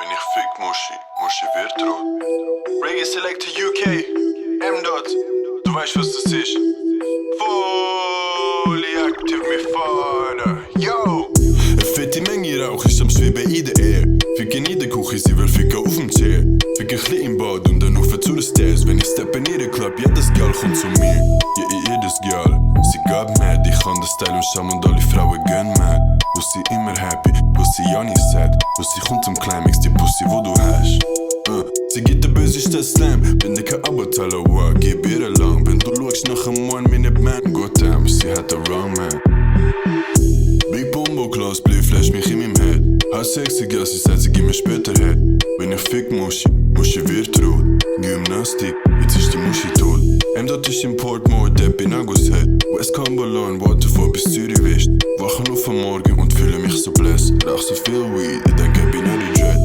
Wenn ich fick, Muschi wird rot. Reggae Selector UK, MdotR, du weißt was das ist. Fully active, mi Vater, yo! Eine fette Menge Rauch ist am Schweben in der Air. Ficken in der Küche, sie will ficken auf dem Chair. Ficken ein bisschen im Bad und dann rauf zu den Stairs. Wenn ich steppe in den Club, jedes Girl kommt zu mir. Jedes Girl, sie geht mad. Ich kann den Style und Charme und alle Frauen gehen mad. Wo sie immer happy, wo sie ja nicht sad. Wo sie kommt zum Climax, die Pussy, wo du hast. Sie gibt der bösesten Slam. Bin ich kein Abo-Teller, wow, gib ihr lang. Wenn du schaust nach einem One-Minute Man, goddamn, sie hat den wrong man. Big Bombo Klaus, Blue Flash mich in meinem Head. How sexy girl, sie sagt, sie gibt mir später her. Wenn ich fick Muschi wird rot. Gymnastik, jetzt ist die Muschi tot. MdotR ist im Portmore, der bin Agus Head. West Cumberland, Waterfall bis Zürich West. Wachen auf am Morgen und fühle mich so blessed. Rauch so viel Weed, ich denke, ich bin nicht Dread.